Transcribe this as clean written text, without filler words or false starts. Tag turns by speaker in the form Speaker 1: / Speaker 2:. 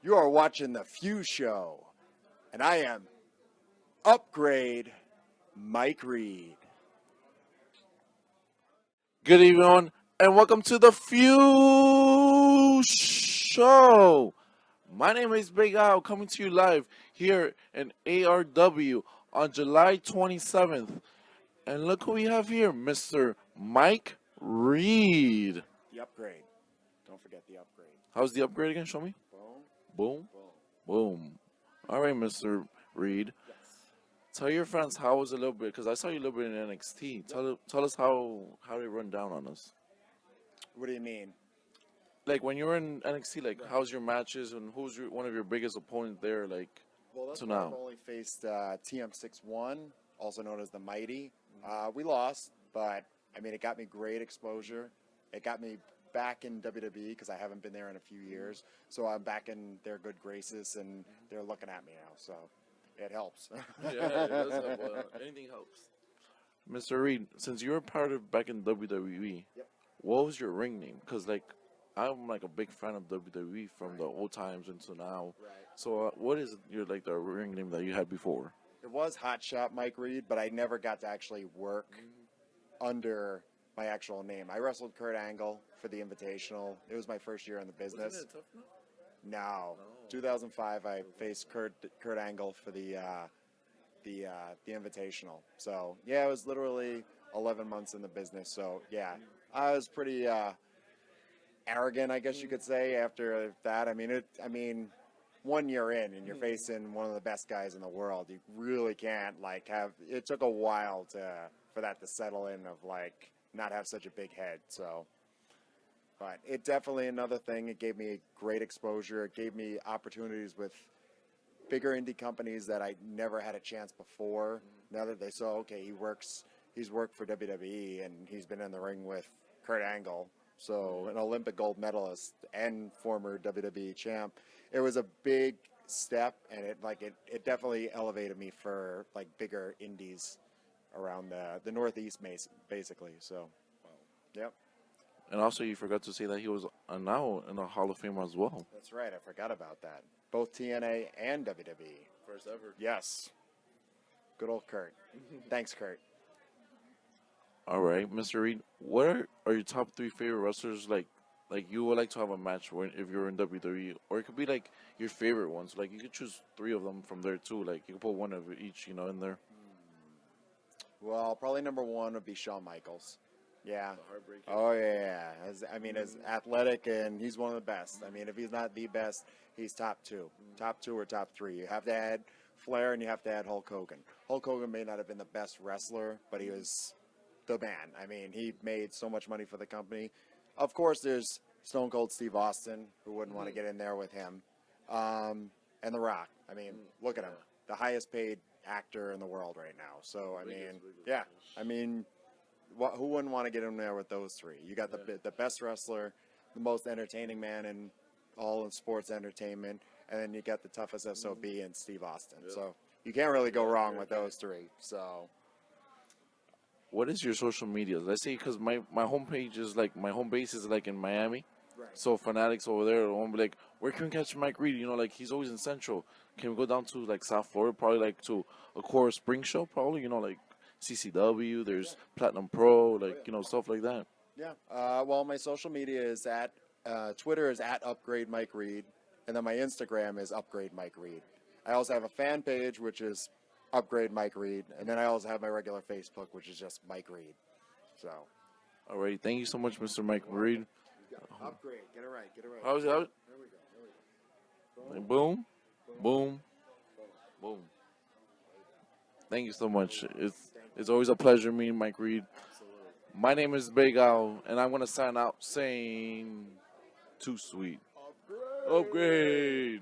Speaker 1: You are watching The Few Show, and I am Upgrade Mike Reed.
Speaker 2: Good evening, everyone, and welcome to the Few Show. My name is Big Al, coming to you live here in ARW on July 27th. And look who we have here, Mr. Mike Reed.
Speaker 1: The Upgrade. Don't forget the Upgrade.
Speaker 2: How's the upgrade again? Show me.
Speaker 1: Boom.
Speaker 2: Boom. Boom. All right, Mr. Reed.
Speaker 1: Yes.
Speaker 2: Tell your friends how was it a little bit, because I saw you a little bit in NXT. Tell us how they run down on us.
Speaker 1: What do you mean?
Speaker 2: Like when you were in NXT, like how's your matches and who's one of your biggest opponents there? Like to now.
Speaker 1: I've only faced TM61, also known as the Mighty. We lost, but I mean it got me great exposure. It got me back in WWE because I haven't been there in a few years. So I'm back in their good graces and they're looking at me now. So it helps.
Speaker 2: Yeah, it does help. Anything helps. Mr. Reed, since you were part of back in WWE,
Speaker 1: Yep.
Speaker 2: what was your ring name? Because like I'm like a big fan of WWE from the old times until now.
Speaker 1: Right.
Speaker 2: So what is your like the ring name that you had before?
Speaker 1: It was Hot Shot Mike Reed, but I never got to actually work under my actual name. I wrestled Kurt Angle for the Invitational. It was my first year in the business.
Speaker 2: Wasn't it tough enough?
Speaker 1: No. 2005, I faced Kurt Angle for the Invitational. So yeah, it was literally 11 months in the business. So yeah, I was pretty arrogant, I guess you could say. After that, I mean, 1 year in, and you're facing one of the best guys in the world. You really can't like have. It took a while for that to settle in of like not have such a big head. So. But it definitely another thing. It gave me great exposure. It gave me opportunities with bigger indie companies that I never had a chance before. Now that they saw, okay, he's worked for WWE and he's been in the ring with Kurt Angle, so an Olympic gold medalist and former WWE champ. It was a big step, and it definitely elevated me for like bigger indies around the Northeast, basically. So, yep.
Speaker 2: And also, you forgot to say that he was now in the Hall of Fame as well.
Speaker 1: That's right. I forgot about that. Both TNA and WWE.
Speaker 2: First ever.
Speaker 1: Yes. Good old Kurt. Thanks, Kurt.
Speaker 2: All right, Mr. Reed. What are your top three favorite wrestlers? Like you would like to have a match if you're in WWE, or it could be like your favorite ones. Like you could choose three of them from there too. Like you could put one of each, in there.
Speaker 1: Well, probably number one would be Shawn Michaels. Yeah. Oh, yeah. As athletic, and he's one of the best. I mean, if he's not the best, he's top two. Top two or top three. You have to add Flair, and you have to add Hulk Hogan. Hulk Hogan may not have been the best wrestler, but he was the man. I mean, he made so much money for the company. Of course, there's Stone Cold Steve Austin, who wouldn't want to get in there with him. And The Rock. I mean, look at him. The highest paid actor in the world right now. So, yeah. Who wouldn't want to get in there with those three? You got the best wrestler, the most entertaining man in all of sports entertainment, and then you got the toughest SOB in Steve Austin. Yep. So you can't really go wrong with those three. So,
Speaker 2: what is your social media? Let's say because my homepage is like my home base is like in Miami,
Speaker 1: right.
Speaker 2: So fanatics over there won't be like, where can we catch Mike Reed? Like he's always in Central. Can we go down to like South Florida? Probably like to a Core Spring Show. Probably like. CCW, there's Platinum Pro, stuff like that.
Speaker 1: Yeah. Well, my social media is at Twitter is at Upgrade Mike Reed, and then my Instagram is Upgrade Mike Reed. I also have a fan page which is Upgrade Mike Reed, and then I also have my regular Facebook which is just Mike Reed. So.
Speaker 2: All right. Thank you so much, Mr. Mike Reed.
Speaker 1: Upgrade. Get it right.
Speaker 2: How's it? There we go. Boom. Boom. Boom. Thank you so much. It's always a pleasure meeting Mike Reed.
Speaker 1: Absolutely.
Speaker 2: My name is Big Al, and I'm going to sign out saying, too sweet.
Speaker 1: Upgrade.
Speaker 2: Upgrade.